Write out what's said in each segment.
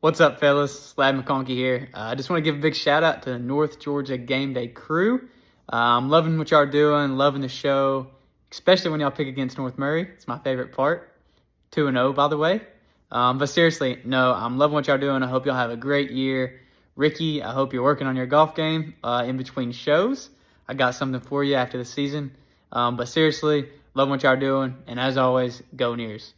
What's up, fellas? Slad McConkey here. I just want to give a big shout out to the North Georgia Gameday crew. I'm loving what y'all are doing, loving the show, especially when y'all pick against North Murray. It's my favorite part. 2-0, by the way. But seriously, no, I'm loving what y'all doing. I hope y'all have a great year. Ricky, I hope you're working on your golf game in between shows. I got something for you after the season. But seriously, love what y'all are doing. And as always, go Nears.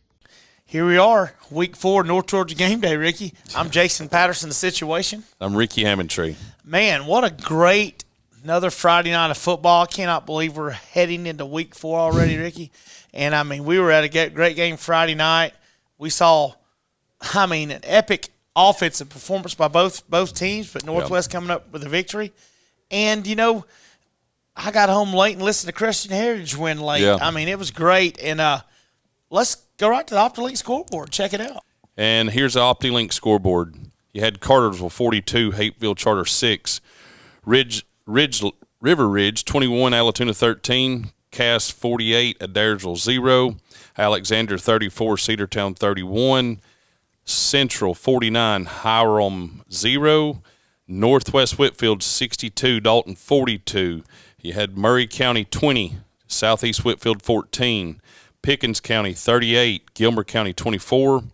Here we are, week 4, North Georgia Gameday, Ricky. I'm Jason Patterson, The Situation. I'm Ricky Hammondtree. Man, what a great another Friday night of football. I cannot believe we're heading into week 4 already, Ricky. And, I mean, we were at a great game Friday night. We saw, an epic offensive performance by both teams, but Northwest coming up with a victory. And, I got home late and listened to Christian Heritage win late. Yeah. I mean, it was great. And let's go right to the OptiLink scoreboard. Check it out. And here's the OptiLink scoreboard. You had Cartersville 42, Hapeville Charter 6, River Ridge 21, Alatoona 13, Cass 48, Adairsville 0, Alexander 34, Cedartown 31, Central 49, Hiram 0, Northwest Whitfield 62, Dalton 42. You had Murray County 20, Southeast Whitfield 14, Pickens County 38, Gilmer County 24,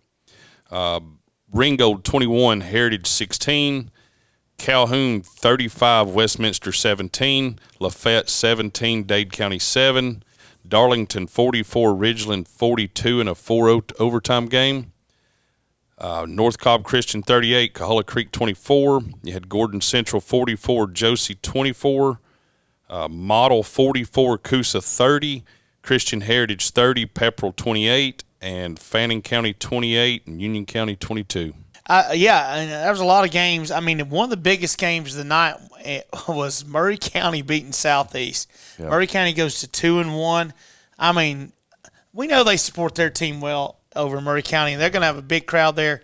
Ringgold 21, Heritage 16, Calhoun 35, Westminster 17, Lafayette 17, Dade County 7, Darlington 44, Ridgeland 42 in a 4-0 overtime game. North Cobb Christian 38, Cahulla Creek 24. You had Gordon Central 44, Josie 24, Model 44, Coosa 30, Christian Heritage 30, Pepperell 28, and Fannin County 28, and Union County 22. Yeah, and there was a lot of games. I mean, one of the biggest games of the night was Murray County beating Southeast. Yeah. Murray County goes to 2-1. I mean, we know they support their team well over in Murray County, and they're going to have a big crowd there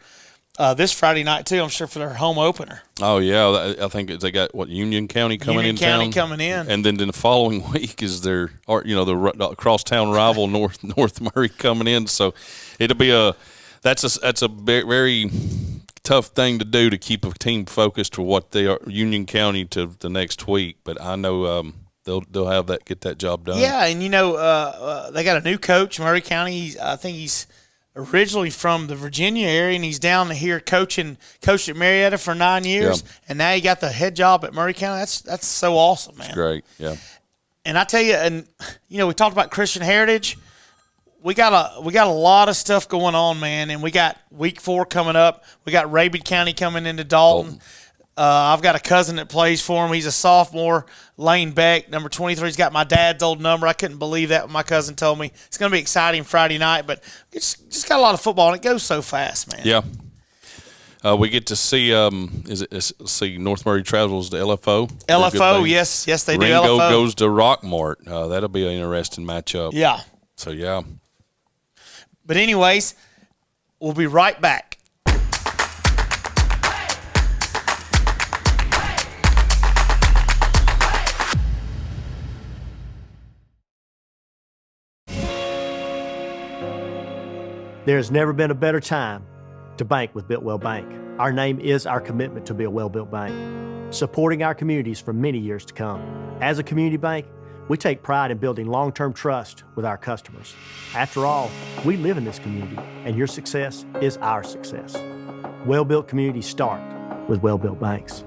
this Friday night too, I'm sure, for their home opener. Oh, yeah. I think they got, Union County coming in town? Union County coming in. And then the following week is their, the crosstown rival, North Murray, coming in. So it'll be that's a very tough thing to do, to keep a team focused to what they are, Union County, to the next week. But I know they'll have get that job done. Yeah, and they got a new coach, Murray County. I think he's originally from the Virginia area, and he's down here coached at Marietta for 9 years, and now he got the head job at Murray County. That's so awesome, man. That's great, yeah. And I tell you, and we talked about Christian Heritage. We got a lot of stuff going on, man, and we got week 4 coming up. We got Rabid County coming into Dalton. I've got a cousin that plays for him. He's a sophomore, Lane Beck, number 23. He's got my dad's old number. I couldn't believe that when my cousin told me. It's going to be exciting Friday night, but it's just got a lot of football, and it goes so fast, man. Yeah. We get to see North Murray travels to LFO. LFO, yes, they do. Ringo LFO goes to Rockmart. That'll be an interesting matchup. Yeah. So, yeah. But anyways, we'll be right back. There's never been a better time to bank with Builtwell Bank. Our name is our commitment to be a well-built bank, supporting our communities for many years to come. As a community bank, we take pride in building long-term trust with our customers. After all, we live in this community, and your success is our success. Well-built communities start with well-built banks.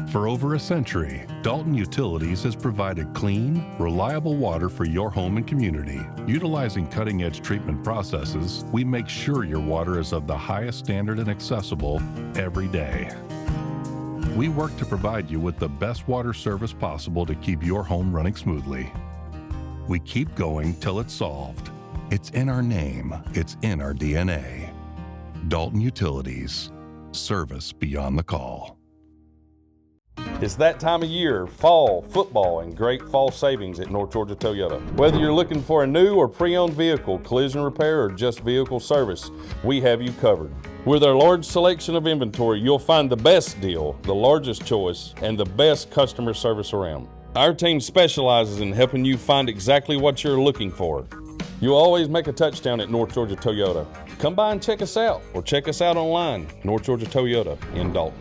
For over a century, Dalton Utilities has provided clean, reliable water for your home and community. Utilizing cutting-edge treatment processes, we make sure your water is of the highest standard and accessible every day. We work to provide you with the best water service possible to keep your home running smoothly. We keep going till it's solved. It's in our name. It's in our DNA. Dalton Utilities. Service beyond the call. It's that time of year, fall, football, and great fall savings at North Georgia Toyota. Whether you're looking for a new or pre-owned vehicle, collision repair, or just vehicle service, we have you covered. With our large selection of inventory, you'll find the best deal, the largest choice, and the best customer service around. Our team specializes in helping you find exactly what you're looking for. You'll always make a touchdown at North Georgia Toyota. Come by and check us out, or check us out online, North Georgia Toyota in Dalton.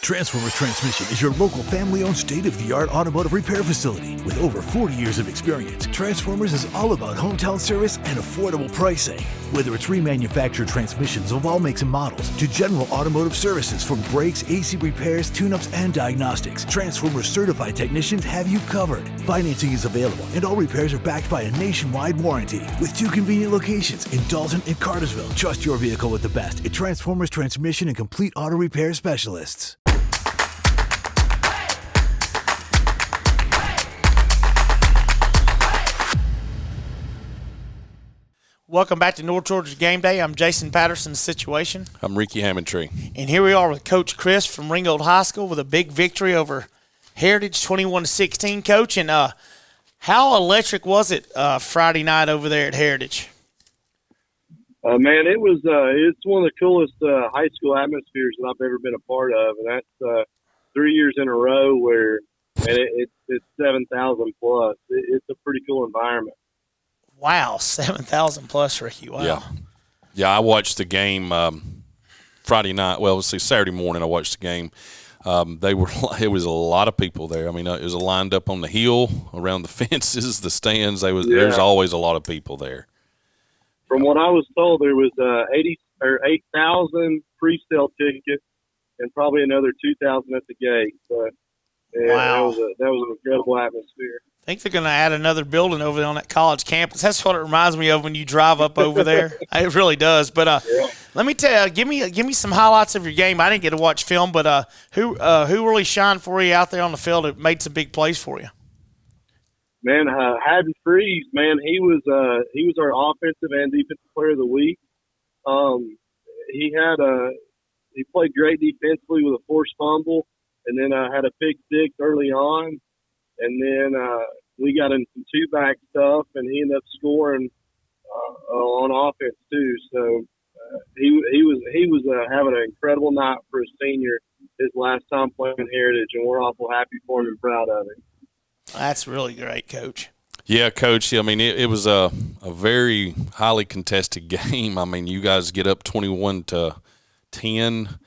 Transformers Transmission is your local family-owned state-of-the-art automotive repair facility. With over 40 years of experience, Transformers is all about hometown service and affordable pricing. Whether it's remanufactured transmissions of all makes and models to general automotive services from brakes, AC repairs, tune-ups, and diagnostics, Transformers certified technicians have you covered. Financing is available, and all repairs are backed by a nationwide warranty. With 2 convenient locations in Dalton and Cartersville, trust your vehicle with the best at Transformers Transmission and Complete Auto Repair Specialists. Welcome back to North Georgia Game Day. I'm Jason Patterson's Situation. I'm Ricky Hammondtree. And here we are with Coach Chris from Ringgold High School with a big victory over Heritage, 21-16. Coach, and how electric was it Friday night over there at Heritage? Man, it's one of the coolest high school atmospheres that I've ever been a part of, and that's 3 years in a row where it's 7,000 plus. It's a pretty cool environment. Wow, 7,000 plus, Ricky. Wow. Yeah, I watched the game Friday night. Well, let's see, Saturday morning I watched the game. It was a lot of people there. I mean, it was lined up on the hill, around the fences, the stands. There's always a lot of people there. From what I was told, there was 8,000 pre-sale tickets and probably another 2,000 at the gate. But wow, that was an incredible atmosphere. I think they're going to add another building over there on that college campus. That's what it reminds me of when you drive up over there. It really does. But let me tell you, give me some highlights of your game. I didn't get to watch film, but who really shined for you out there on the field that made some big plays for you? Man, Haddon Freeze, man, he was our offensive and defensive player of the week. He played great defensively with a forced fumble, and then had a pick six early on. And then we got in some two-back stuff, and he ended up scoring on offense too. So he was having an incredible night for a senior, his last time playing Heritage, and we're awful happy for him and proud of him. That's really great, Coach. Yeah, Coach. I mean, it was a very highly contested game. I mean, you guys get up 21-10.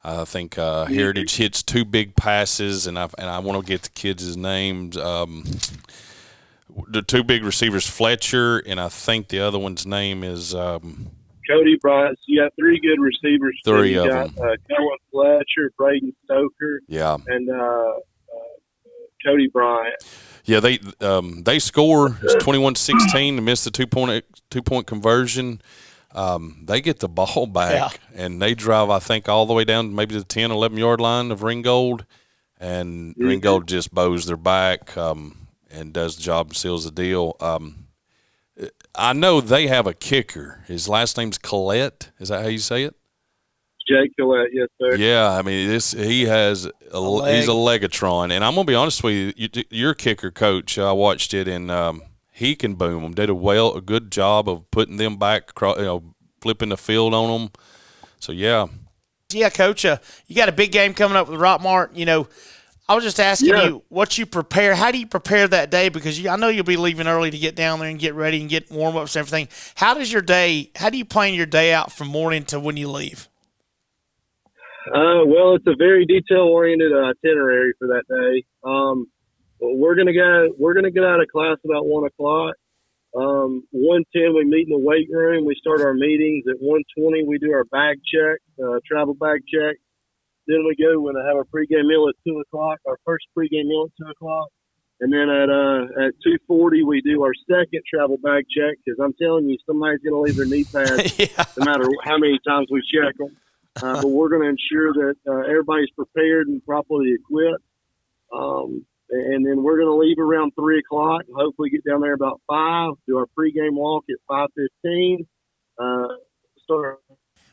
I think Heritage hits 2 big passes, and I want to get the kids' names. The 2 big receivers, Fletcher, and I think the other one's name is Cody Bryant. So you got 3 good receivers. 3 of them. Cohen Fletcher, Braden Stoker, and Cody Bryant. Yeah, they score. It's 21-16 to miss the two-point conversion. They get the ball back, and they drive, I think, all the way down maybe to the 10, 11-yard line of Ringgold, and Ringgold just bows their back and does the job and seals the deal. I know they have a kicker. His last name's Collette. Is that how you say it? Jake Collette, yes, sir. Yeah, I mean, he's a Legatron, and I'm going to be honest with you, your kicker, Coach, I watched it, and he can boom them. Did a good job of putting them back, flipping the field on them. So, yeah. Yeah, Coach, you got a big game coming up with Rockmart. I was just asking you what you prepare. How do you prepare that day? Because I know you'll be leaving early to get down there and get ready and get warm-ups and everything. How do you plan your day out from morning to when you leave? Well, it's a very detail-oriented itinerary for that day. We're gonna get out of class about 1:00. 1:10 we meet in the weight room. We start our meetings at 1:20. We do our bag check, travel bag check. Then we go and have our pregame meal at 2:00. Our first pregame meal at 2:00, and then at 2:40 we do our second travel bag check. Because I'm telling you, somebody's gonna leave their knee pads, no matter how many times we check them. But we're going to ensure that everybody's prepared and properly equipped. And then we're going to leave around 3:00 and hopefully get down there about 5, do our pregame walk at 5:15.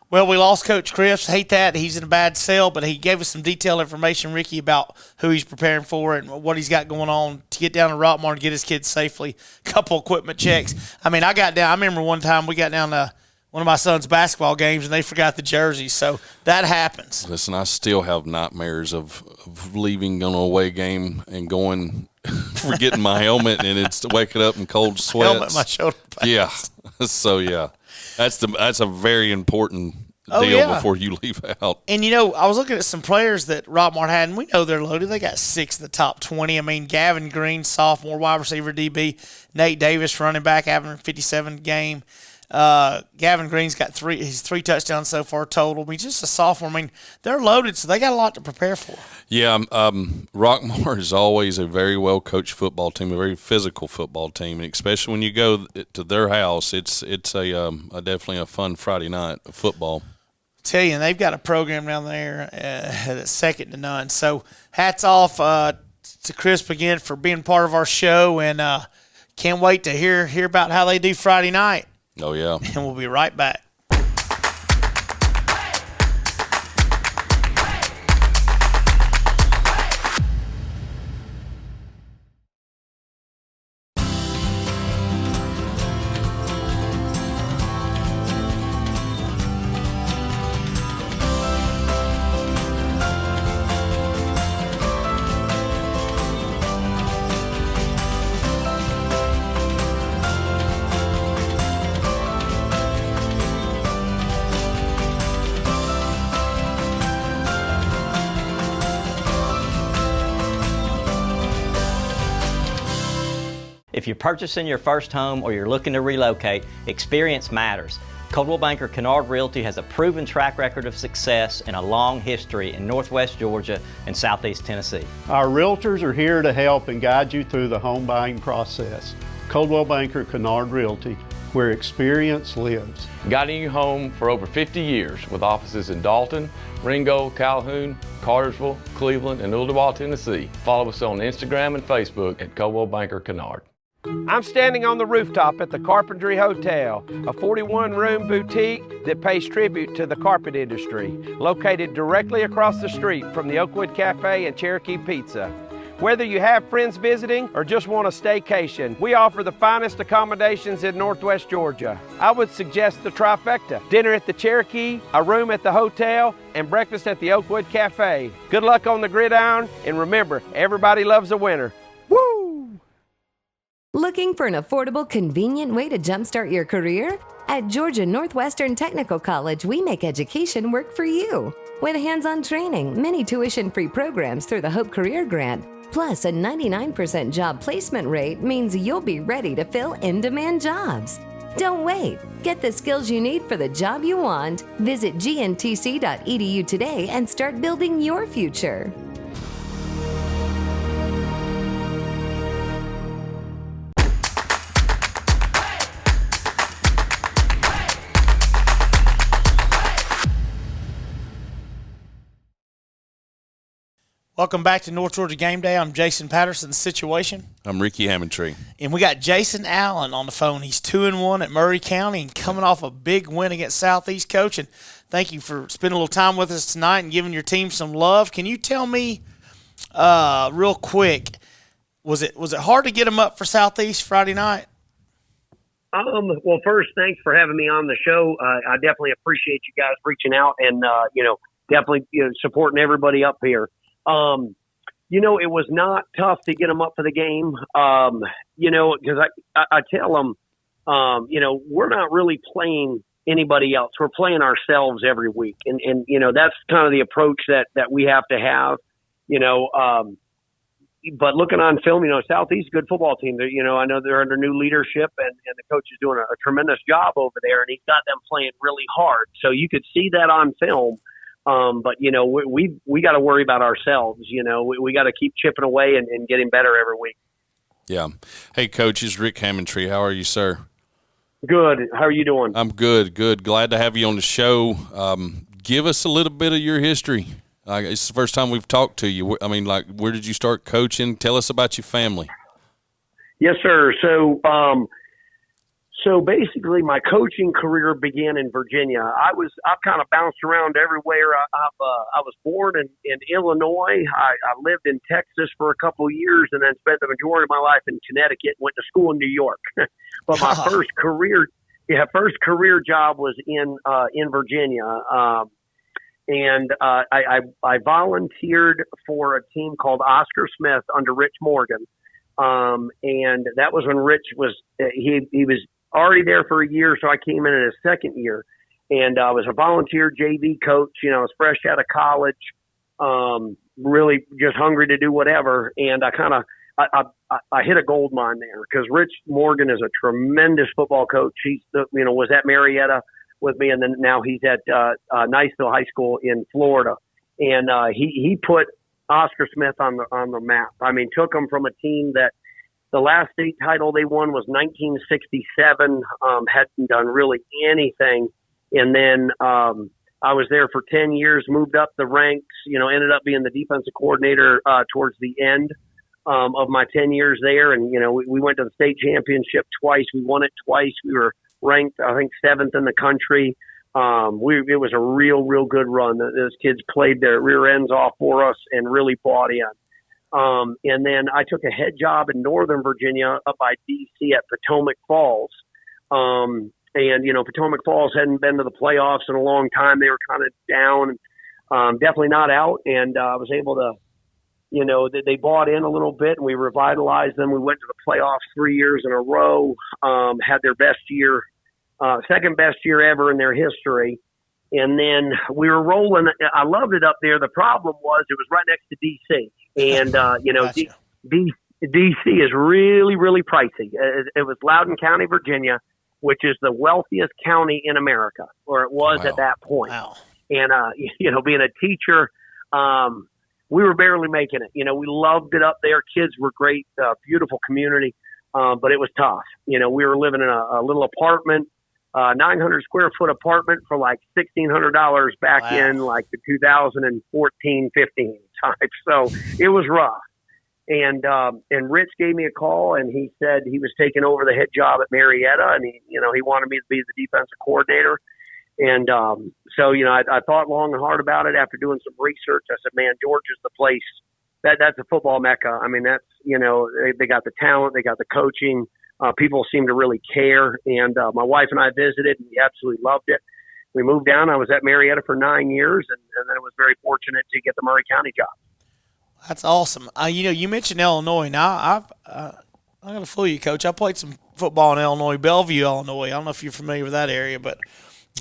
Well, we lost Coach Chris. Hate that. He's in a bad cell, but he gave us some detailed information, Ricky, about who he's preparing for and what he's got going on to get down to Rockmart and get his kids safely. A couple equipment checks. I mean, I remember one time we got down to one of my son's basketball games, and they forgot the jersey. So that happens. Listen, I still have nightmares of leaving on an away game and going, forgetting my helmet, and it's waking up in cold sweats. Helmet, my shoulder pads. Yeah. So, yeah, that's a very important deal before you leave out. And, I was looking at some players that Rockmart had, and we know they're loaded. They got 6 of the top 20. I mean, Gavin Green, sophomore wide receiver DB. Nate Davis, running back, having a 57 game. Gavin Green's got 3 touchdowns so far total. I mean, just a sophomore. I mean, they're loaded, so they got a lot to prepare for. Yeah, Rockmart is always a very well-coached football team, a very physical football team, and especially when you go to their house, it's a definitely a fun Friday night of football. Tell you, and they've got a program down there that's second to none. So hats off to Crisp again for being part of our show, and can't wait to hear about how they do Friday night. Oh, yeah. And we'll be right back. If you're purchasing your first home or you're looking to relocate, experience matters. Coldwell Banker Kennard Realty has a proven track record of success and a long history in Northwest Georgia and Southeast Tennessee. Our realtors are here to help and guide you through the home buying process. Coldwell Banker Kennard Realty, where experience lives. Guiding you home for over 50 years with offices in Dalton, Ringgold, Calhoun, Cartersville, Cleveland, and Ooltewah, Tennessee. Follow us on Instagram and Facebook at Coldwell Banker Kennard. I'm standing on the rooftop at the Carpentry Hotel, a 41-room boutique that pays tribute to the carpet industry, located directly across the street from the Oakwood Cafe and Cherokee Pizza. Whether you have friends visiting or just want a staycation, we offer the finest accommodations in Northwest Georgia. I would suggest the trifecta: dinner at the Cherokee, a room at the hotel, and breakfast at the Oakwood Cafe. Good luck on the gridiron, and remember, everybody loves a winner. Woo! Looking for an affordable, convenient way to jumpstart your career? At Georgia Northwestern Technical College, we make education work for you. With hands-on training, many tuition-free programs through the Hope Career Grant, plus a 99% job placement rate means you'll be ready to fill in-demand jobs. Don't wait. Get the skills you need for the job you want. Visit gntc.edu today and start building your future. Welcome back to North Georgia Game Day. I'm Jason Patterson, Situation. I'm Ricky Hammondtree. And we got Jason Allen on the phone. He's 2-1 at Murray County and coming off a big win against Southeast. Coach, and thank you for spending a little time with us tonight and giving your team some love. Can you tell me real quick, was it hard to get them up for Southeast Friday night? Well, first, thanks for having me on the show. I definitely appreciate you guys reaching out and, definitely supporting everybody up here. It was not tough to get them up for the game, because I tell them, we're not really playing anybody else. We're playing ourselves every week. And that's kind of the approach that we have to have, but looking on film, Southeast, good football team. I know they're under new leadership and the coach is doing a tremendous job over there, and he's got them playing really hard. So you could see that on film. But we got to worry about ourselves. We got to keep chipping away and getting better every week. Yeah. Hey, Coach, it's Rick Hammondtree. How are you, sir? Good. How are you doing? I'm good. Glad to have you on the show. Give us a little bit of your history. It's the first time we've talked to you. I mean, where did you start coaching? Tell us about your family. Yes, sir. So basically, my coaching career began in Virginia. I've kind of bounced around everywhere. I was born in Illinois. I lived in Texas for a couple of years, and then spent the majority of my life in Connecticut. Went to school in New York. But my first career first career job was in Virginia. And I volunteered for a team called Oscar Smith under Rich Morgan. And that was when Rich was, he was already there for a year. So I came in his second year, and I was a volunteer JV coach. I was fresh out of college, really just hungry to do whatever. And I hit a gold mine there because Rich Morgan is a tremendous football coach. He's was at Marietta with me, and then now he's at Niceville High School in Florida. And he put Oscar Smith on the map. I mean, took them from a team that the last state title they won was 1967, hadn't done really anything. And then I was there for 10 years, moved up the ranks, ended up being the defensive coordinator towards the end of my 10 years there. And, we went to the state championship twice. We won it twice. We were ranked, I think, 7th in the country. It was a real good run. Those kids played their rear ends off for us and really bought in. And then I took a head job in Northern Virginia up by D.C. at Potomac Falls. And, Potomac Falls hadn't been to the playoffs in a long time. They were kind of down, definitely not out. And I was able to, they bought in a little bit, and we revitalized them. We went to the playoffs 3 years in a row, had their best year, second best year ever in their history. And then we were rolling. I loved it up there. The problem was it was right next to D.C. And, Gotcha. D.C. is really, really pricey. It was Loudoun County, Virginia, which is the wealthiest county in America, or it was at that point. Wow. And, being a teacher, we were barely making it. We loved it up there. Kids were great, beautiful community, but it was tough. We were living in a little apartment, 900 square foot apartment for like $1,600 back in like the 2014-15 type. So it was rough. And Rich gave me a call, and he said he was taking over the head job at Marietta, and he wanted me to be the defensive coordinator. And so I thought long and hard about it. After doing some research, I said, man, Georgia's the place. That's a football mecca. I mean, that's, they got the talent, they got the coaching. People seem to really care. And my wife and I visited, and we absolutely loved it. We moved down. I was at Marietta for 9 years, and then I was very fortunate to get the Murray County job. That's awesome. You mentioned Illinois. Now, I'm going to fool you, Coach. I played some football in Illinois, Bellevue, Illinois. I don't know if you're familiar with that area, but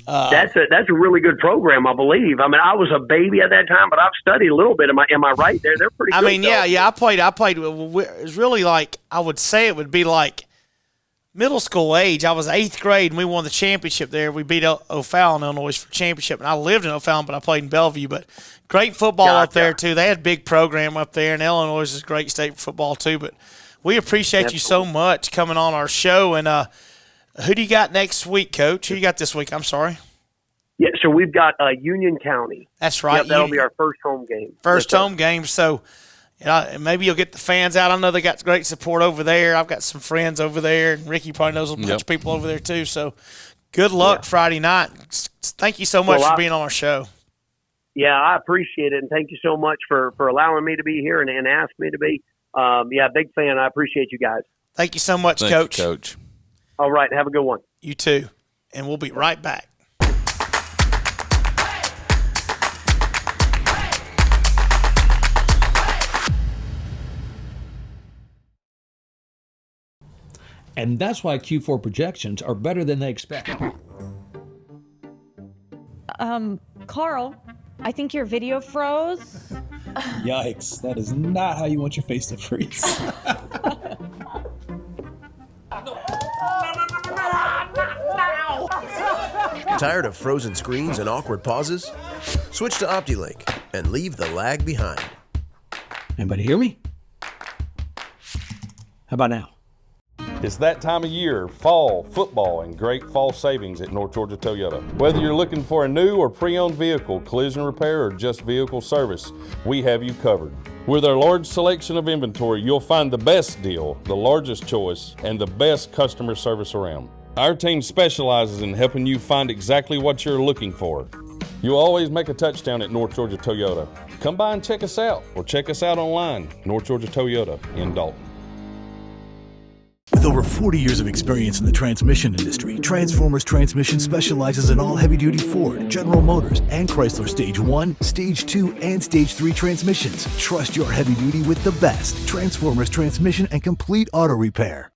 that's a really good program, I believe. I mean, I was a baby at that time, but I've studied a little bit. Am I right there? They're pretty good. I mean, yeah. I played. It's really like, I would say it would be like middle school age. I was 8th grade, and we won the championship there. We beat O'Fallon, Illinois, for championship. And I lived in O'Fallon, but I played in Bellevue. But great football up there, too. They had a big program up there, and Illinois is a great state for football, too. But we appreciate you so much coming on our show. And who do you got next week, Coach? Who you got this week? I'm sorry. Yeah, so we've got Union County. That's right. Yep, that'll be our first home game. First home game. So maybe you'll get the fans out. I know they got great support over there. I've got some friends over there, and Ricky probably knows a bunch of people over there too. So good luck Friday night. Thank you so much for being on our show. Yeah, I appreciate it, and thank you so much for allowing me to be here and ask me to be. Big fan. I appreciate you guys. Thank you so much, Coach. You, Coach. All right, have a good one. You too. And we'll be right back. And that's why Q4 projections are better than they expect. Carl, I think your video froze. Yikes, that is not how you want your face to freeze. Tired of frozen screens and awkward pauses? Switch to OptiLink and leave the lag behind. Anybody hear me? How about now? It's that time of year, fall, football, and great fall savings at North Georgia Toyota. Whether you're looking for a new or pre-owned vehicle, collision repair, or just vehicle service, we have you covered. With our large selection of inventory, you'll find the best deal, the largest choice, and the best customer service around. Our team specializes in helping you find exactly what you're looking for. You'll always make a touchdown at North Georgia Toyota. Come by and check us out, or check us out online, North Georgia Toyota in Dalton. With over 40 years of experience in the transmission industry, Transformers Transmission specializes in all heavy-duty Ford, General Motors, and Chrysler Stage 1, Stage 2, and Stage 3 transmissions. Trust your heavy-duty with the best. Transformers Transmission and Complete Auto Repair.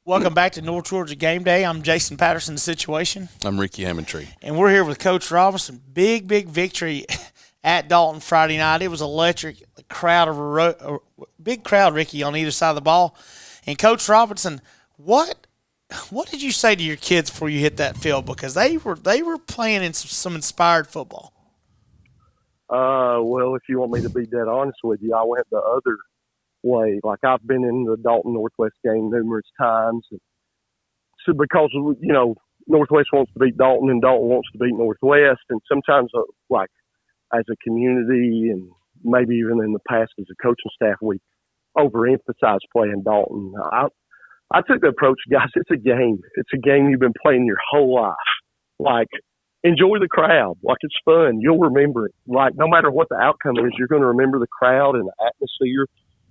Welcome back to North Georgia Game Day. I'm Jason Patterson, The Situation. I'm Ricky Hammondtree. And we're here with Coach Robinson. Big victory at Dalton Friday night. It was electric. A big crowd, Ricky, on either side of the ball. And Coach Robinson, what did you say to your kids before you hit that field? Because they were playing in some inspired football. Well, if you want me to be dead honest with you, I went the other way. Like, I've been in the Dalton Northwest game numerous times. So because, you know, Northwest wants to beat Dalton and Dalton wants to beat Northwest. And sometimes, like, as a community and maybe even in the past as a coaching staff, we overemphasize playing Dalton. I took the approach, guys, it's a game. It's a game you've been playing your whole life. Like, enjoy the crowd. Like, it's fun. You'll remember it. Like, no matter what the outcome is, you're going to remember the crowd and the atmosphere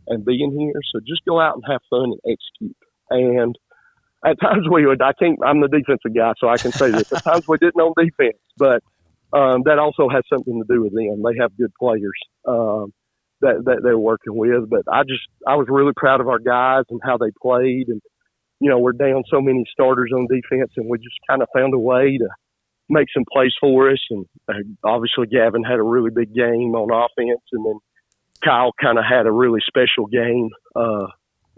and being here. So just go out and have fun and execute. And at times I'm the defensive guy, so I can say this. At times we didn't on defense, but that also has something to do with them. They have good players that they're working with. But I was really proud of our guys and how they played. And, you know, we're down so many starters on defense, and we just kind of found a way to make some plays for us. And obviously Gavin had a really big game on offense, and then Kyle kind of had a really special game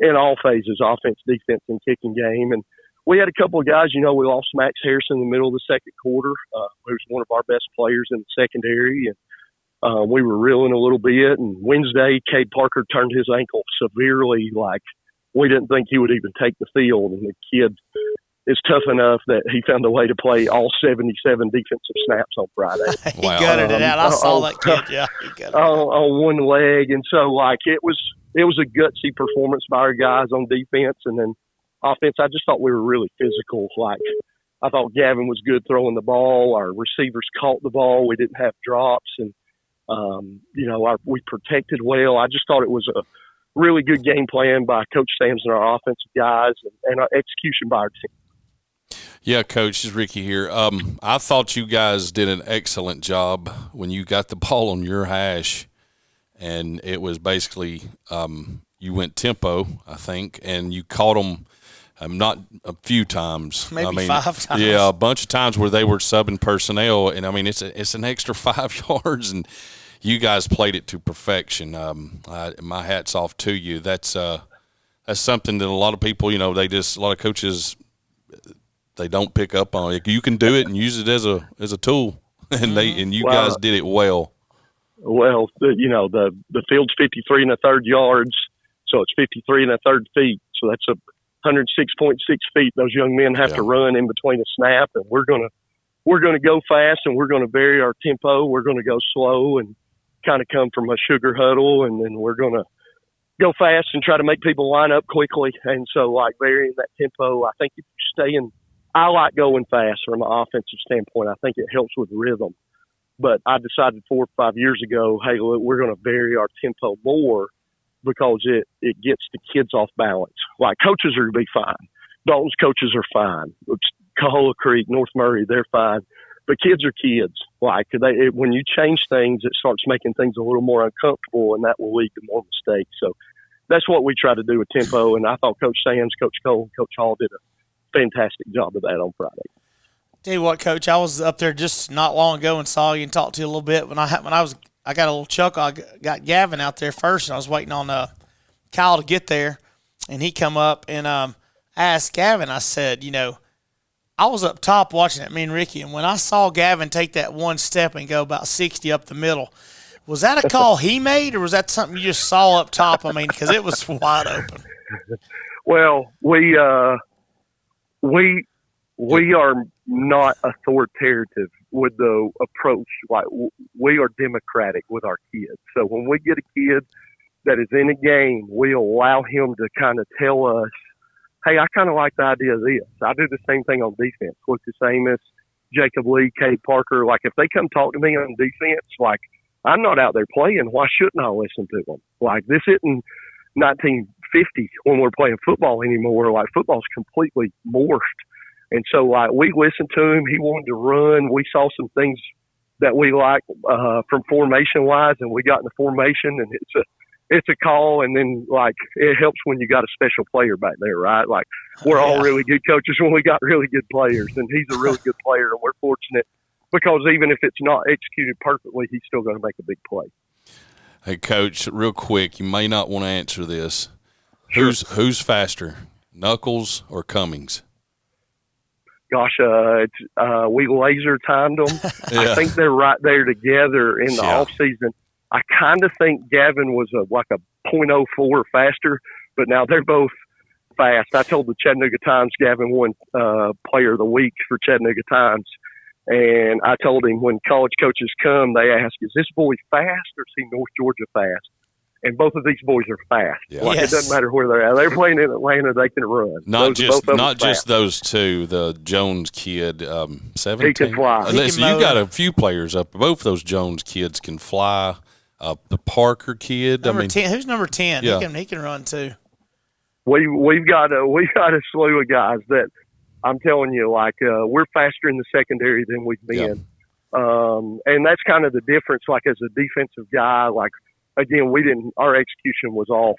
in all phases, offense, defense, and kicking game. And we had a couple of guys, you know, we lost Max Harrison in the middle of the second quarter, who was one of our best players in the secondary. And we were reeling a little bit. And Wednesday, Cade Parker turned his ankle severely. Like, we didn't think he would even take the field. And the kid is tough enough that he found a way to play all 77 defensive snaps on Friday. He gutted it out. I saw that kid. Yeah, he gutted on one leg. And so, like, it was a gutsy performance by our guys on defense. And then offense, I just thought we were really physical. Like, I thought Gavin was good throwing the ball. Our receivers caught the ball. We didn't have drops. And, you know, we protected well. I just thought it was a really good game plan by Coach Sams and our offensive guys, and our execution by our team. Yeah, Coach, this is Ricky here. I thought you guys did an excellent job when you got the ball on your hash, and it was basically you went tempo, I think, and you caught them not a few times. Maybe 5 times. Yeah, a bunch of times where they were subbing personnel, and, I mean, it's an extra 5 yards, and you guys played it to perfection. My hat's off to you. That's something that a lot of people, you know, a lot of coaches – they don't pick up on it. You can do it and use it as a tool, and you guys did it well. Well, the field's 53 1/3 yards, so it's 53 1/3 feet. So that's 106.6 feet. Those young men have to run in between a snap, and we're gonna go fast, and we're gonna vary our tempo. We're gonna go slow and kind of come from a sugar huddle, and then we're gonna go fast and try to make people line up quickly. And so, like, varying that tempo, I think if you stay in. I like going fast from an offensive standpoint. I think it helps with rhythm. But I decided 4 or 5 years ago, hey, look, we're going to vary our tempo more because it gets the kids off balance. Like, coaches are going to be fine. Dalton's coaches are fine. Cahola Creek, North Murray, they're fine. But kids are kids. Like, when you change things, it starts making things a little more uncomfortable, and that will lead to more mistakes. So that's what we try to do with tempo. And I thought Coach Sands, Coach Cole, and Coach Hall did a fantastic job of that on Friday. Tell you what, Coach, I was up there just not long ago and saw you and talked to you a little bit. I got a little chuckle. I got Gavin out there first, and I was waiting on Kyle to get there, and he come up and I asked Gavin. I said, you know, I was up top watching it, me and Ricky, and when I saw Gavin take that one step and go about 60 up the middle, was that a call he made, or was that something you just saw up top? I mean, because it was wide open. Well, we are not authoritative with the approach, like we are democratic with our kids. So when we get a kid that is in a game, we allow him to kind of tell us, hey, I kind of like the idea of this. I do the same thing on defense. Lucas Amos, Jacob Lee, Cade Parker. Like, if they come talk to me on defense, like, I'm not out there playing. Why shouldn't I listen to them? Like, this isn't 1950 when we're playing football anymore. Like, football's completely morphed. And so, like, we listened to him. He wanted to run. We saw some things that we like from formation-wise, and we got in the formation, and it's a call, and then, like, it helps when you got a special player back there, right? Like, we're all really good coaches when we got really good players, and he's a really good player, and we're fortunate because even if it's not executed perfectly, he's still going to make a big play. Hey, Coach, real quick, you may not want to answer this. Sure. Who's faster, Knuckles or Cummings? Gosh, we laser timed them. I think they're right there together in the off season. I kind of think Gavin was like a .04 faster, but now they're both fast. I told the Chattanooga Times Gavin won Player of the Week for Chattanooga Times, and I told him when college coaches come, they ask, is this boy fast or is he North Georgia fast? And both of these boys are fast. Yeah. Like, it doesn't matter where they're at. They're playing in Atlanta, they can run. Not just those two. The Jones kid, 17. He can fly. You got a few players up. Both those Jones kids can fly. The Parker kid. Number 10. Who's number 10? Yeah. He can run too. We've got a slew of guys that I'm telling you, like, we're faster in the secondary than we've been. Yeah. And that's kind of the difference. Like, as a defensive guy, like, again, our execution was off.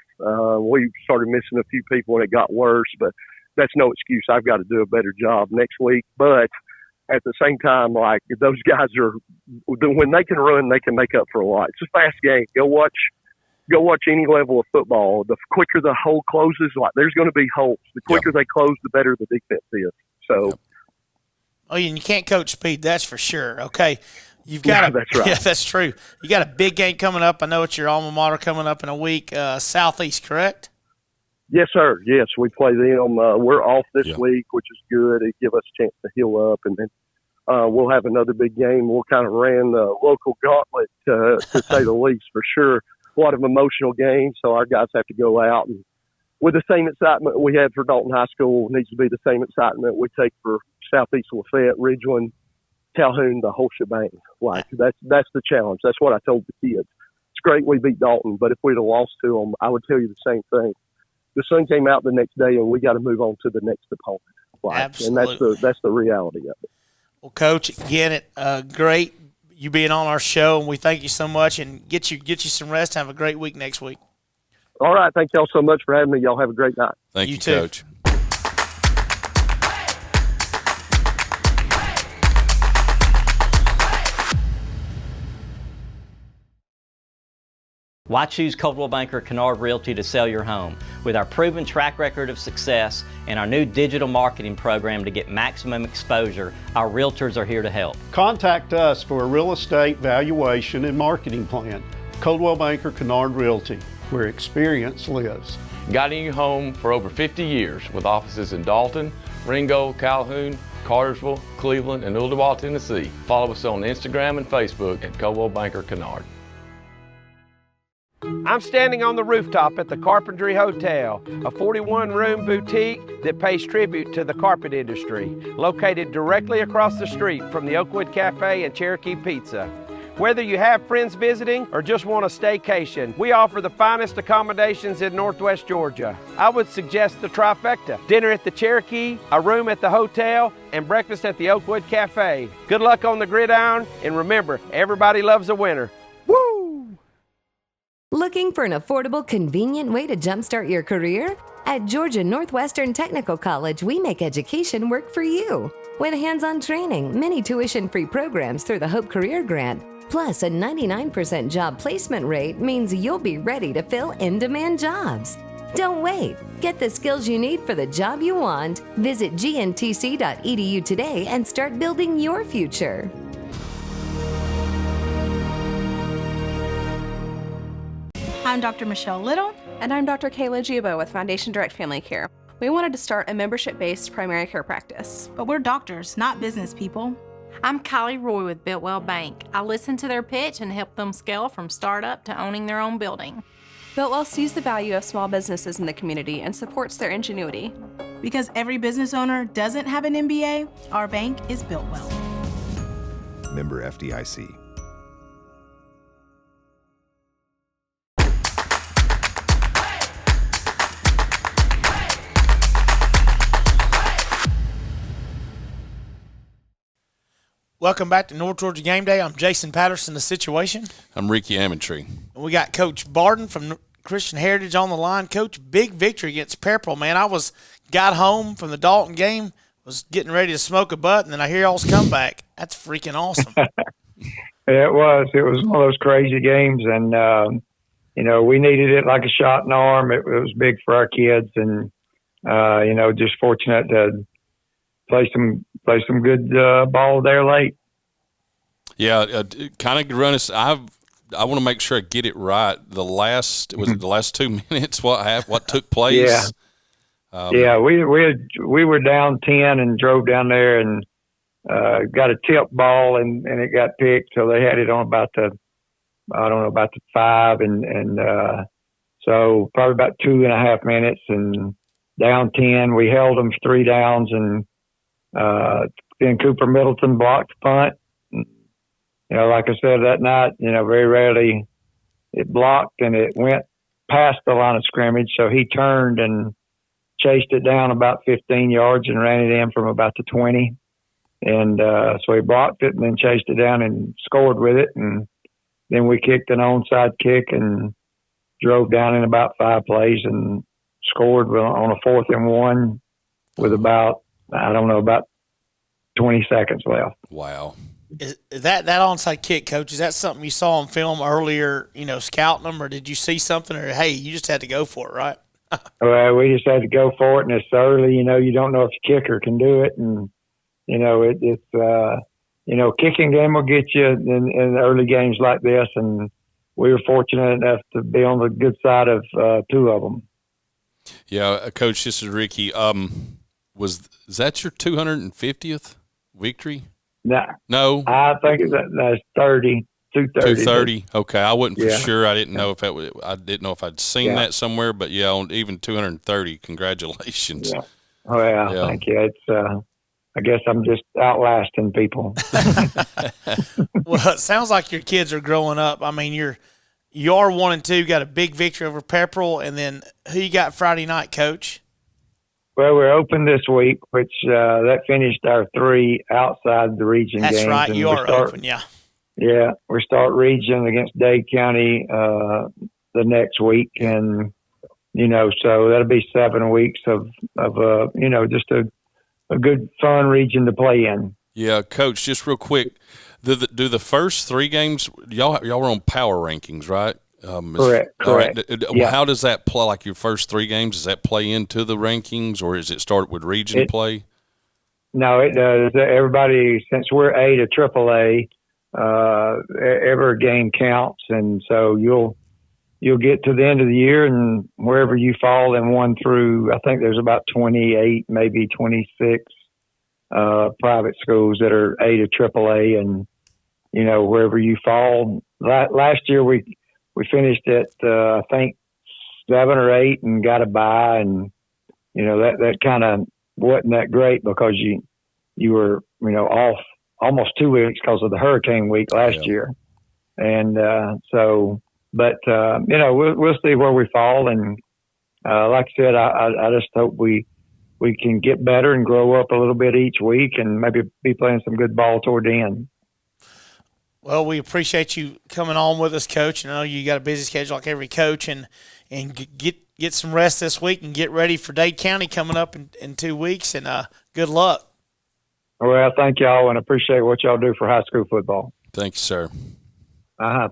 We started missing a few people and it got worse, but that's no excuse. I've got to do a better job next week. But at the same time, like, those guys when they can run, they can make up for a lot. It's a fast game. Go watch any level of football. The quicker the hole closes, like, there's going to be holes. The quicker they close, the better the defense is. So, and you can't coach speed. That's for sure. Okay. You've got that's right. Yeah, that's true. You got a big game coming up. I know it's your alma mater coming up in a week. Southeast, correct? Yes, sir. Yes, we play them. We're off this week, which is good. It gives us a chance to heal up, and then we'll have another big game. We'll kind of ran the local gauntlet, to say the least, for sure. A lot of emotional games, so our guys have to go out and with the same excitement we had for Dalton High School, needs to be the same excitement we take for Southeast Lafayette, Ridgeland, Calhoun, the whole shebang. Like, that's the challenge. That's what I told the kids. It's great we beat Dalton, but if we'd have lost to them, I would tell you the same thing. The sun came out the next day, and we got to move on to the next opponent. Like, absolutely. And that's the reality of it. Well, Coach, again, great you being on our show, and we thank you so much. And get you some rest. Have a great week next week. All right, thank y'all so much for having me. Y'all have a great night. Thank you, too. Coach. Why choose Coldwell Banker Kennard Realty to sell your home? With our proven track record of success and our new digital marketing program to get maximum exposure, our realtors are here to help. Contact us for a real estate valuation and marketing plan. Coldwell Banker Kennard Realty, where experience lives. Guiding you home for over 50 years with offices in Dalton, Ringgold, Calhoun, Cartersville, Cleveland, and Ooltewah, Tennessee. Follow us on Instagram and Facebook at Coldwell Banker Kennard. I'm standing on the rooftop at the Carpentry Hotel, a 41-room boutique that pays tribute to the carpet industry, located directly across the street from the Oakwood Cafe and Cherokee Pizza. Whether you have friends visiting or just want a staycation, we offer the finest accommodations in Northwest Georgia. I would suggest the trifecta: dinner at the Cherokee, a room at the hotel, and breakfast at the Oakwood Cafe. Good luck on the gridiron, and remember, everybody loves a winner. Woo! Looking for an affordable, convenient way to jumpstart your career? At Georgia Northwestern Technical College, we make education work for you. With hands-on training, many tuition-free programs through the Hope Career Grant, plus a 99% job placement rate means you'll be ready to fill in-demand jobs. Don't wait. Get the skills you need for the job you want. Visit gntc.edu today and start building your future. I'm Dr. Michelle Little. And I'm Dr. Kayla Giubo with Foundation Direct Family Care. We wanted to start a membership-based primary care practice. But we're doctors, not business people. I'm Kylie Roy with Biltwell Bank. I listen to their pitch and help them scale from startup to owning their own building. Biltwell sees the value of small businesses in the community and supports their ingenuity. Because every business owner doesn't have an MBA, our bank is Biltwell. Member FDIC. Welcome back to North Georgia Game Day. I'm Jason Patterson, The Situation. I'm Ricky Ammontree. And we got Coach Barden from Christian Heritage on the line. Coach, big victory against Pepperell, man. Got home from the Dalton game, was getting ready to smoke a butt, and then I hear y'all's comeback. That's freaking awesome. It was one of those crazy games, and we needed it like a shot in the arm. It was big for our kids, and just fortunate to play some good ball there late. Yeah, kind of run us. I want to make sure I get it right. The last 2 minutes. What took place? Yeah. We were down 10 and drove down there and got a tip ball and it got picked. So they had it on about the 5 and so probably about 2.5 minutes and down 10. We held them 3 downs and then Cooper Middleton blocked the punt. Like I said that night, very rarely it blocked and it went past the line of scrimmage. So he turned and chased it down about 15 yards and ran it in from about the 20. And so he blocked it and then chased it down and scored with it. And then we kicked an onside kick and drove down in about 5 plays and scored on a 4th and 1 with about 20 seconds left. Wow. Is that onside kick, Coach, is that something you saw on film earlier, scouting them, or did you see something, or, hey, you just had to go for it, right? Well, we just had to go for it, and it's early. You don't know if the kicker can do it, and, kicking game will get you in early games like this, and we were fortunate enough to be on the good side of 2 of them. Yeah, Coach, this is Ricky. Is that your 250th victory? No. I think that's 30. 230. Okay, I wasn't for sure. I didn't know if I'd seen that somewhere, but yeah, on even 230. Congratulations. Yeah. Well, thank you. It's I guess I'm just outlasting people. Well, it sounds like your kids are growing up. I mean, you are 1-2, got a big victory over Pepperell, and then who you got Friday night, Coach? Well, we're open this week, which that finished our 3 outside the region games. That's right. You are open, yeah. Yeah, we start region against Dade County the next week, and so that'll be 7 weeks of just a good fun region to play in. Yeah, Coach, just real quick, do the first 3 games y'all were on power rankings, right? Correct. Right. Yeah. How does that play? Like your first 3 games, does that play into the rankings, or is it start with region play? No, it does. Everybody, since we're A to AAA, every game counts, and so you'll get to the end of the year, and wherever you fall in 1 through, I think there's about 28, maybe 26 private schools that are A to AAA, and wherever you fall. Last year we finished at I think 7 or 8 and got a bye, and that kind of wasn't that great because you were off almost 2 weeks because of the hurricane week last year, and but we'll see where we fall, and like I said, I just hope we can get better and grow up a little bit each week, and maybe be playing some good ball toward the end. Well, we appreciate you coming on with us, Coach. I know you got a busy schedule like every coach, and get some rest this week and get ready for Dade County coming up in 2 weeks, and good luck. Well, thank y'all, and appreciate what y'all do for high school football. Thank you, sir.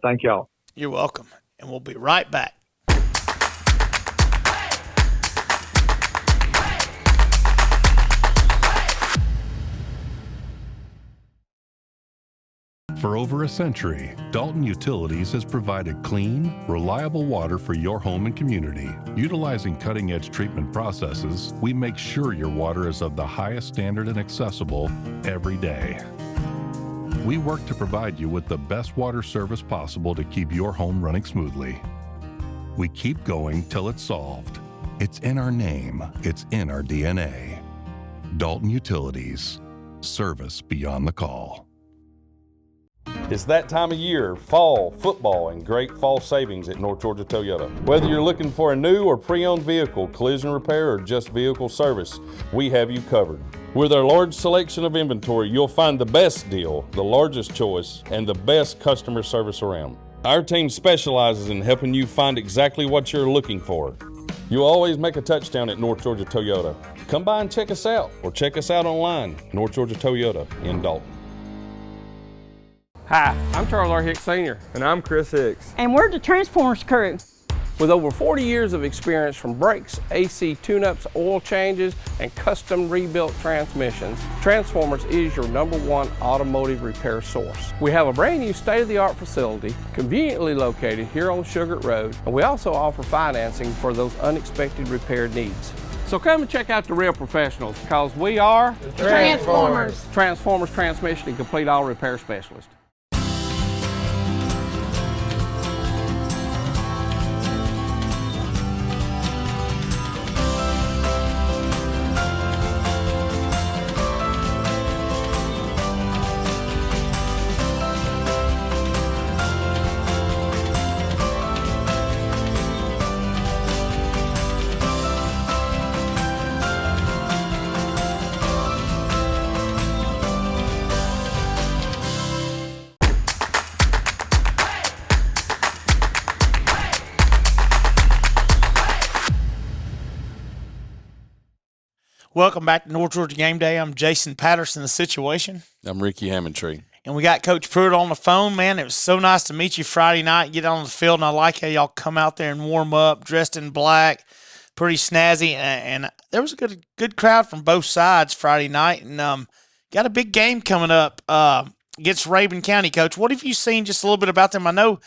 Thank y'all. You're welcome, and we'll be right back. For over a century, Dalton Utilities has provided clean, reliable water for your home and community. Utilizing cutting-edge treatment processes, we make sure your water is of the highest standard and accessible every day. We work to provide you with the best water service possible to keep your home running smoothly. We keep going till it's solved. It's in our name. It's in our DNA. Dalton Utilities. Service beyond the call. It's that time of year, fall, football, and great fall savings at North Georgia Toyota. Whether you're looking for a new or pre-owned vehicle, collision repair, or just vehicle service, we have you covered. With our large selection of inventory, you'll find the best deal, the largest choice, and the best customer service around. Our team specializes in helping you find exactly what you're looking for. You'll always make a touchdown at North Georgia Toyota. Come by and check us out, or check us out online, North Georgia Toyota in Dalton. Hi, I'm Charles R. Hicks Sr. And I'm Chris Hicks. And we're the Transformers crew. With over 40 years of experience from brakes, AC tune-ups, oil changes, and custom rebuilt transmissions, Transformers is your #1 automotive repair source. We have a brand new state-of-the-art facility conveniently located here on Sugar Road, and we also offer financing for those unexpected repair needs. So come and check out the real professionals, because we are Transformers. Transformers Transmission and Complete Auto Repair Specialist. Welcome back to North Georgia Game Day. I'm Jason Patterson, The Situation. I'm Ricky Hammondtree. And we got Coach Pruitt on the phone, man. It was so nice to meet you Friday night, get on the field, and I like how y'all come out there and warm up, dressed in black, pretty snazzy. And there was a good crowd from both sides Friday night. And got a big game coming up against Rabun County, Coach. What have you seen just a little bit about them? I know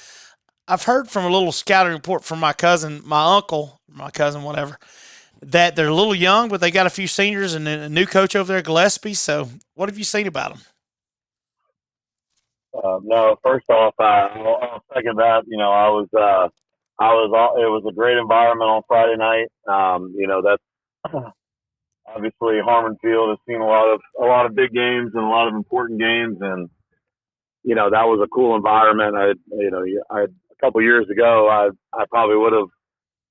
I've heard from a little scouting report from my cousin, whatever, that they're a little young, but they got a few seniors and a new coach over there, Gillespie. So what have you seen about them? No, first off, I'll second that. You know, it was a great environment on Friday night. You know, that's obviously Harmon Field has seen a lot of big games and a lot of important games. And, you know, that was a cool environment. A couple years ago, I probably would have,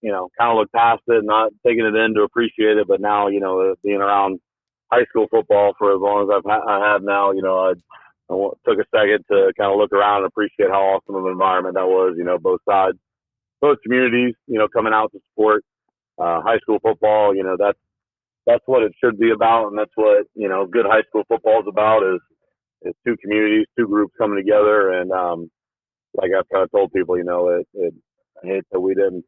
you know, kind of looked past it, not taking it in to appreciate it. But now, you know, being around high school football for as long as I have now, you know, I took a second to kind of look around and appreciate how awesome of an environment that was. You know, both sides, both communities, you know, coming out to support high school football. You know, that's what it should be about, and that's what, you know, good high school football is about. Is two communities, two groups coming together. And like I've kind of told people, you know, I hate that we didn't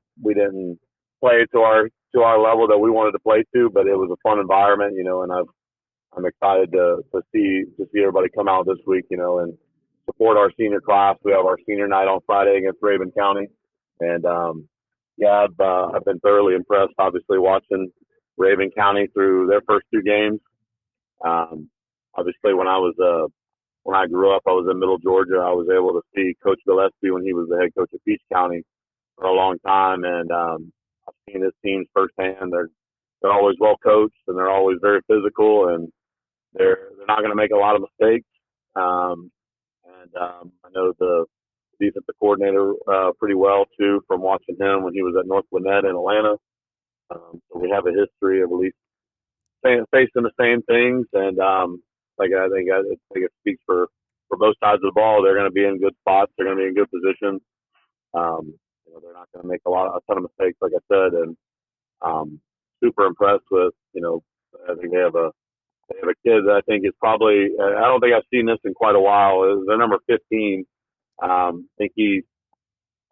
play to our level that we wanted to play to, but it was a fun environment, you know, and I'm excited to see everybody come out this week, you know, and support our senior class. We have our senior night on Friday against Rabun County, and I've been thoroughly impressed. Obviously, watching Rabun County through their first two games. Obviously, when I grew up, I was in Middle Georgia. I was able to see Coach Gillespie when he was the head coach of Peach County for a long time, and I've seen his teams firsthand. They're always well coached, and they're always very physical, and they're not going to make a lot of mistakes. I know the defensive coordinator pretty well too, from watching him when he was at North Gwinnett in Atlanta. So we have a history of at least facing the same things, and I think it speaks for both sides of the ball. They're going to be in good spots. They're going to be in good positions. You know, they're not going to make a ton of mistakes, like I said, and super impressed with, you know, I think they have a kid that I think is probably, I don't think I've seen this in quite a while. They're number 15. I think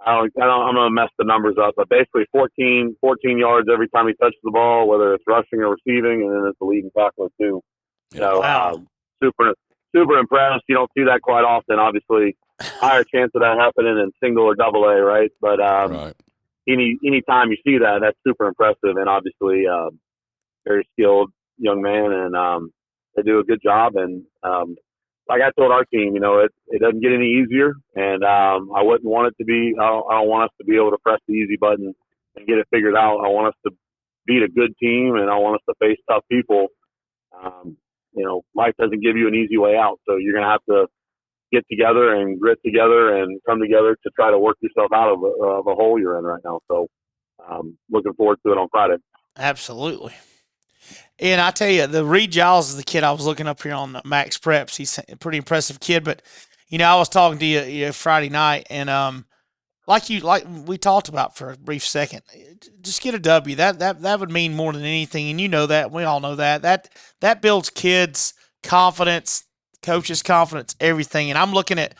I'm going to mess the numbers up, but basically 14 yards every time he touches the ball, whether it's rushing or receiving, and then it's the leading tackler too. So, wow. Super impressed. You don't see that quite often. Obviously, higher chance of that happening in single or double A, right? But right. any time you see that, that's super impressive, and obviously very skilled young man, and they do a good job. And like I told our team, it doesn't get any easier, and I wouldn't want it to be. I don't want us to be able to press the easy button and get it figured out. I want us to beat a good team, and I want us to face tough people. Life doesn't give you an easy way out, so you're going to have to get together and grit together and come together to try to work yourself out of a hole you're in right now. So looking forward to it on Friday. Absolutely. And I tell you, the Reed Giles is the kid I was looking up here on the Max Preps. He's a pretty impressive kid, but I was talking to you Friday night, and like we talked about for a brief second, just get a W. That would mean more than anything, and you know that. We all know that. That builds kids' confidence, coaches' confidence, everything. And I'm looking at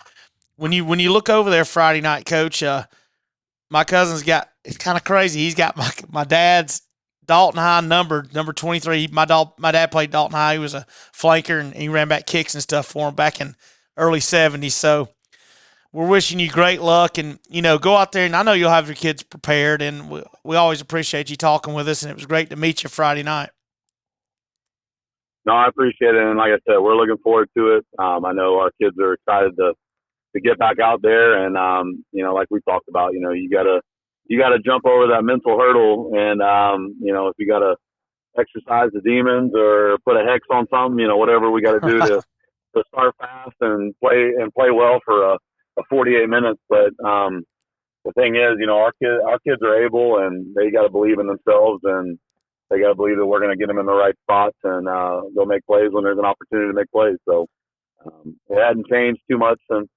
when you look over there Friday night, Coach. My cousin's got, it's kind of crazy. He's got my dad's Dalton High number 23. My dad played Dalton High. He was a flanker, and he ran back kicks and stuff for him back in early 70s. So we're wishing you great luck, and, go out there, and I know you'll have your kids prepared, and we always appreciate you talking with us, and it was great to meet you Friday night. No, I appreciate it, and like I said, we're looking forward to it. I know our kids are excited to get back out there, and, like we talked about, you gotta jump over that mental hurdle, and, if you gotta exercise the demons or put a hex on something, whatever we gotta do to start fast and play well for a 48 minutes. But the thing is, our kids are able, and they got to believe in themselves, and they got to believe that we're going to get them in the right spots, and they'll make plays when there's an opportunity to make plays. So it hadn't changed too much since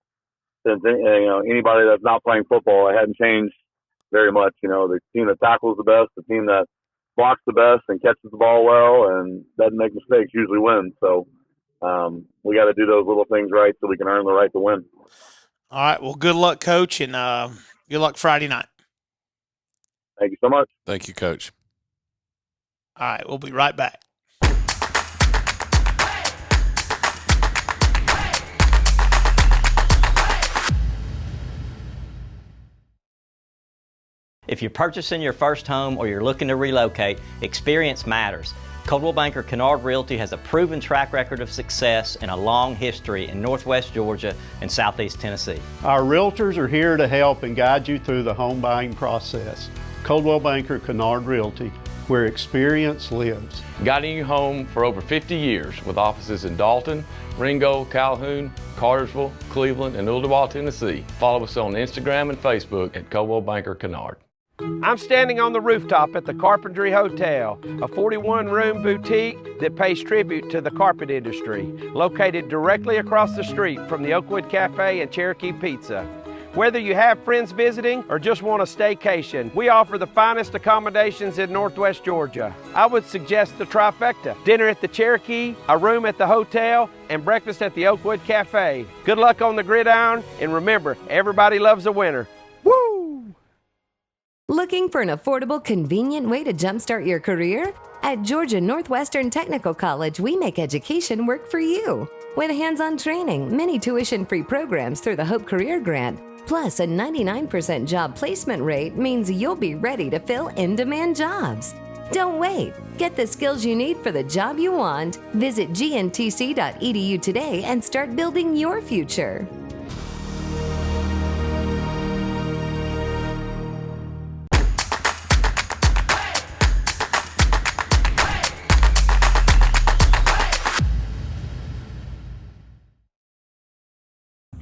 anybody that's not playing football. It hadn't changed very much. The team that tackles the best, the team that blocks the best and catches the ball well and doesn't make mistakes usually wins. So we got to do those little things right so we can earn the right to win. All right. Well, good luck, Coach, and good luck Friday night. Thank you so much. Thank you, Coach. All right. We'll be right back. If you're purchasing your first home or you're looking to relocate, experience matters. Coldwell Banker Kennard Realty has a proven track record of success and a long history in Northwest Georgia and Southeast Tennessee. Our realtors are here to help and guide you through the home buying process. Coldwell Banker Kennard Realty, where experience lives. Guiding you home for over 50 years with offices in Dalton, Ringgold, Calhoun, Cartersville, Cleveland, and Ooltewah, Tennessee. Follow us on Instagram and Facebook at Coldwell Banker Kennard. I'm standing on the rooftop at the Carpentry Hotel, a 41-room boutique that pays tribute to the carpet industry, located directly across the street from the Oakwood Cafe and Cherokee Pizza. Whether you have friends visiting or just want a staycation, we offer the finest accommodations in Northwest Georgia. I would suggest the trifecta: dinner at the Cherokee, a room at the hotel, and breakfast at the Oakwood Cafe. Good luck on the gridiron, and remember, everybody loves a winner. Woo! Looking for an affordable, convenient way to jumpstart your career? At Georgia Northwestern Technical College, we make education work for you. With hands-on training, many tuition-free programs through the Hope Career Grant, plus a 99% job placement rate means you'll be ready to fill in-demand jobs. Don't wait. Get the skills you need for the job you want. Visit gntc.edu today and start building your future.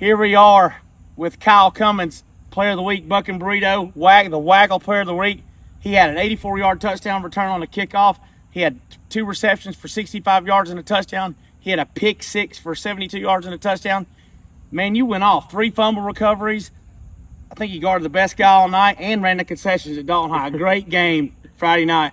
Here we are with Kyle Cummins, Player of the Week, Buck and Burrito, the Waggle Player of the Week. He had an 84-yard touchdown return on a kickoff. He had 2 receptions for 65 yards and a touchdown. He had a pick 6 for 72 yards and a touchdown. Man, you went off. 3 fumble recoveries. I think he guarded the best guy all night and ran the concessions at Dalton High. Great game Friday night.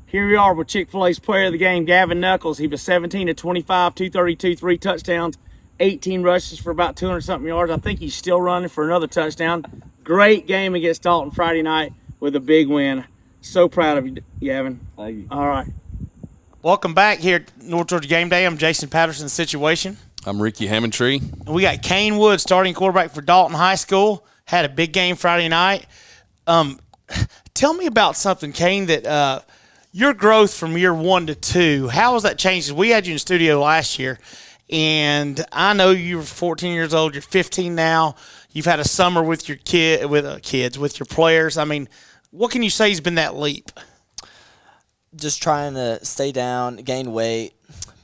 Here we are with Chick-fil-A's Player of the Game, Gavin Knuckles. He was 17 to 25, 232, 3 touchdowns. 18 rushes for about 200-something yards. I think he's still running for another touchdown. Great game against Dalton Friday night with a big win. So proud of you, Gavin. Thank you. All right. Welcome back here at North Georgia Game Day. I'm Jason Patterson, Situation. I'm Ricky Hammondtree. We got Kane Wood, starting quarterback for Dalton High School. Had a big game Friday night. Tell me about something, Kane, that your growth from year 1 to 2, how has that changed? We had you in the studio last year, And I know you were 14 years old. You're 15 now. You've had a summer with your with your players. I mean, what can you say has been that leap? Just trying to stay down, gain weight,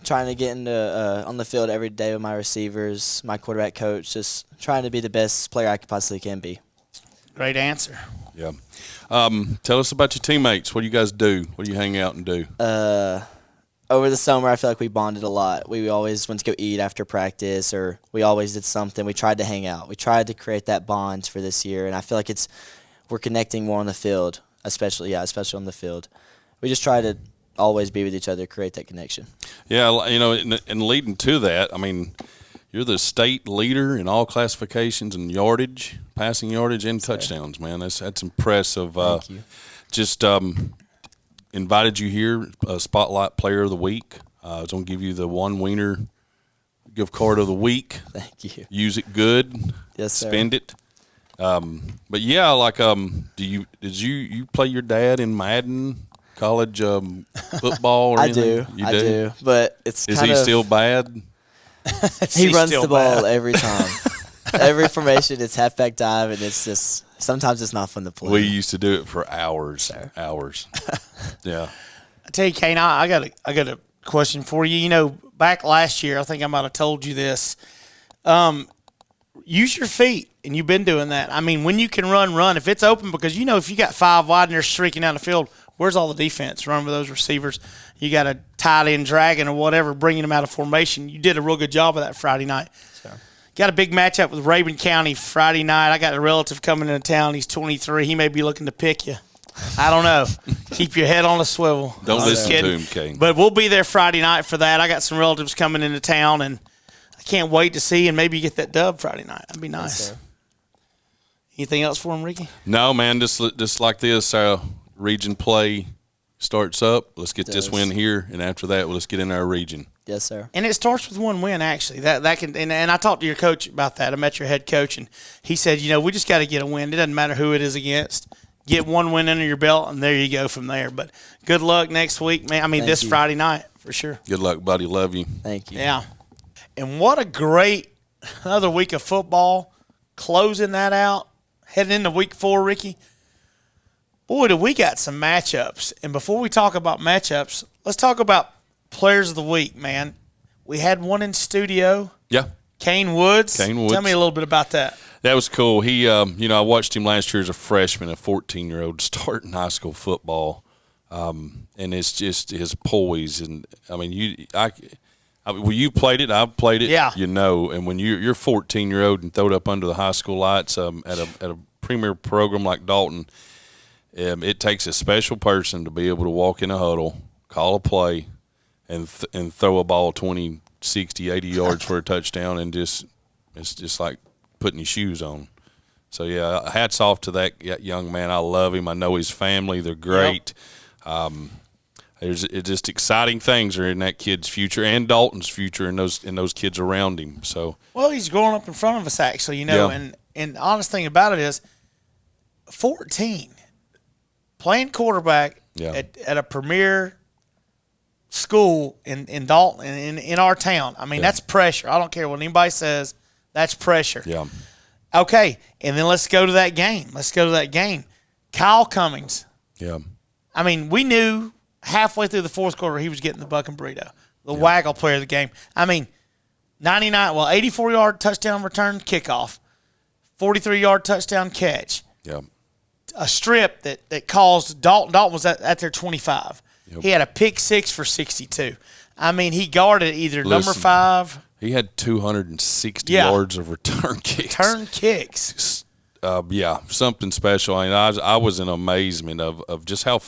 trying to get into on the field every day with my receivers, my quarterback coach, just trying to be the best player I possibly can be. Great answer. Yeah. Tell us about your teammates. What do you guys do? What do you hang out and do? Over the summer, I feel like we bonded a lot. We always went to go eat after practice, or we always did something. We tried to hang out. We tried to create that bond for this year, and I feel like we're connecting more on the field, especially on the field. We just try to always be with each other, create that connection. Yeah, you know, and leading to that, I mean, you're the state leader in all classifications in yardage, passing yardage, and touchdowns, man. That's impressive. Thank you. Just invited you here, Spotlight Player of the Week. I was going to give you the one wiener gift card of the week. Thank you. Use it good. Yes, sir. Spend it. But yeah, like, did you play your dad in Madden college football or anything? I do. But it's is he still bad? He runs the ball every time. Every formation, it's halfback dive, and it's just sometimes it's not fun to play. We used to do it for hours. Yeah. I tell you, Kane, I got a question for you. You know, back last year, I think I might have told you this. Use your feet, and you've been doing that. I mean, when you can run. If it's open, because you know if you got 5 wide and they're streaking down the field, where's all the defense? Run with those receivers. You got a tight end dragging or whatever, bringing them out of formation. You did a real good job of that Friday night. Sure. Got a big matchup with Rabun County Friday night. I got a relative coming into town. He's 23. He may be looking to pick you. I don't know. Keep your head on a swivel. Don't listen to him, Kane. But we'll be there Friday night for that. I got some relatives coming into town, and I can't wait to see and maybe get that dub Friday night. That'd be nice. Yes, Anything else for him, Ricky? No, man. Just like this, region play starts up. Let's get this win here, and after that, let's get in our region. Yes, sir. And it starts with one win, actually. That can and I talked to your coach about that. I met your head coach, and he said, you know, we just got to get a win. It doesn't matter who it is against. Get one win under your belt, and there you go from there. But good luck next week, man. I mean, this Friday night for sure. Good luck, buddy. Love you. Thank you. Yeah. And what a great another week of football. Closing that out, heading into week 4, Ricky. Boy, do we got some matchups. And before we talk about matchups, let's talk about players of the week, man. We had one in studio. Yeah. Kane Woods. Tell me a little bit about that. That was cool. He, I watched him last year as a freshman, a 14-year-old starting high school football. And it's just his poise. And, I mean, you played it. I've played it. Yeah. You know, and when you're 14-year-old and throw it up under the high school lights at a premier program like Dalton, it takes a special person to be able to walk in a huddle, call a play, and throw a ball 20, 60, 80 yards for a touchdown, and it's just like putting your shoes on. So, yeah, hats off to that young man. I love him. I know his family. They're great. Yep. It's just exciting things are in that kid's future and Dalton's future and those kids around him. So, well, he's growing up in front of us, actually, you know. Yeah. And the honest thing about it is 14, playing quarterback at a premier school in Dalton, in our town. I mean, that's pressure. I don't care what anybody says. That's pressure. Yeah. Okay, and then let's go to that game. Kyle Cummings. Yeah. I mean, we knew halfway through the fourth quarter he was getting the buck and burrito, the waggle player of the game. I mean, 84-yard touchdown return kickoff, 43-yard touchdown catch. Yeah. A strip that caused Dalton. Dalton was at their 25. Yep. He had a pick 6 for 62. I mean, he guarded either number 5. He had 260 yards of return kicks. Something special. I mean, I was in amazement of just how,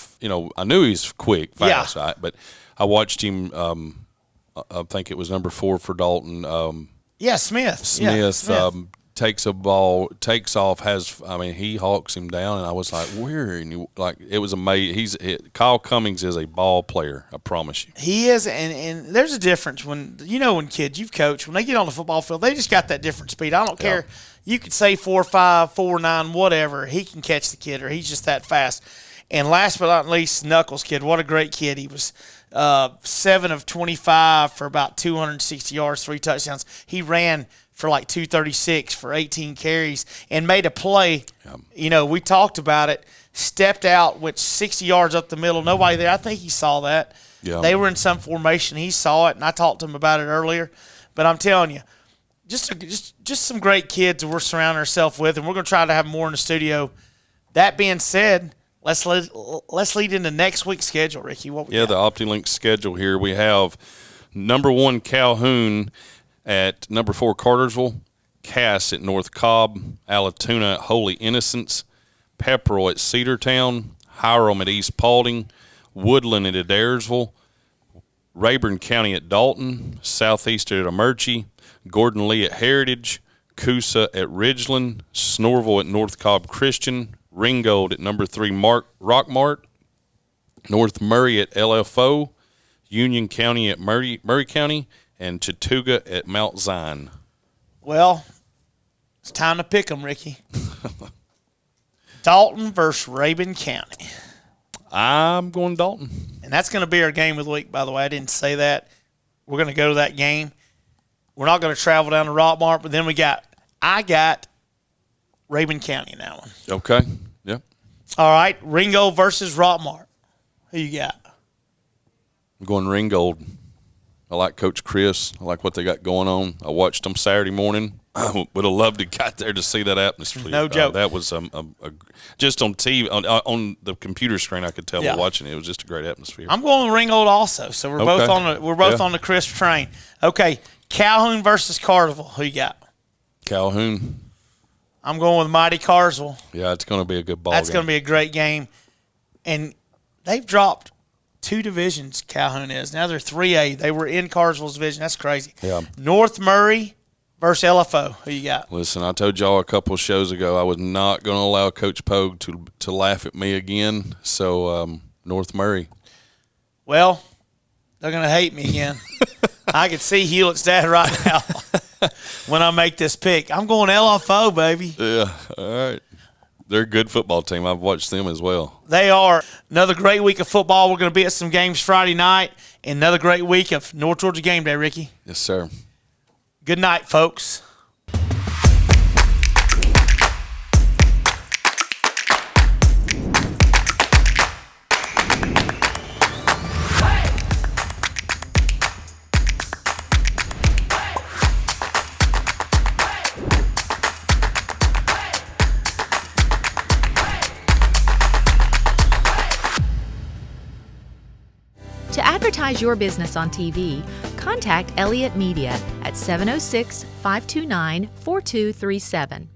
I knew he's quick, fast, right? But I watched him, I think it was number 4 for Dalton. Smith. Takes a ball, takes off, he hawks him down, and I was like, where? And it was amazing. Kyle Cummings is a ball player, I promise you. He is, and there's a difference when kids you've coached, when they get on the football field, they just got that different speed. I don't care. You could say 4.5, 4.9, whatever. He can catch the kid, or he's just that fast. And last but not least, Knuckles kid. What a great kid. He was 7 of 25 for about 260 yards, 3 touchdowns. He ran for like 236 for 18 carries and made a play. You know, we talked about it. Stepped out, went 60 yards up the middle. Nobody there. I think he saw that. Yeah. They were in some formation. He saw it, and I talked to him about it earlier. But I'm telling you, just some great kids that we're surrounding ourselves with, and we're going to try to have more in the studio. That being said, let's lead into next week's schedule, Ricky. What we got? The OptiLink schedule here. We have number 1 Calhoun at number 4 Cartersville, Cass at North Cobb, Allatoona at Holy Innocents, Pepperell at Cedartown, Hiram at East Paulding, Woodland at Adairsville, Rayburn County at Dalton, Southeastern at Amerchie, Gordon Lee at Heritage, Coosa at Ridgeland, Snorville at North Cobb Christian, Ringgold at number 3 Rockmart, North Murray at LFO, Union County at Murray County, and Chattooga at Mount Zion. Well, it's time to pick them, Ricky. Dalton versus Rayburn County. I'm going Dalton. And that's going to be our game of the week, by the way. I didn't say that. We're going to go to that game. We're not going to travel down to Rockmart, but then I got Rayburn County in that one. Okay. Yep. All right. Ringgold versus Rockmart. Who you got? I'm going Ringgold. I like Coach Chris. I like what they got going on. I watched them Saturday morning. I would have loved to got there to see that atmosphere. No joke. That was just on TV on the computer screen. I could tell by watching it. It was just a great atmosphere. I'm going with Ringgold also. So we're both on the crisp train. Okay, Calhoun versus Cartersville. Who you got? Calhoun. I'm going with Mighty Cartersville. Yeah, it's going to be a good ball. That's going to be a great game, and they've dropped 2 divisions. Calhoun is now they're 3A. They were in Cartersville's division. That's crazy. Yeah. North Murray versus LFO. Who you got? Listen, I told y'all a couple of shows ago I was not going to allow Coach Pogue to laugh at me again. So North Murray. Well, they're going to hate me again. I can see Hewlett's dad right now when I make this pick. I'm going LFO, baby. Yeah, all right. They're a good football team. I've watched them as well. They are. Another great week of football. We're going to be at some games Friday night. And another great week of North Georgia Game Day, Ricky. Yes, sir. Good night, folks. To advertise your business on TV, contact Elliott Media at 706-529-4237.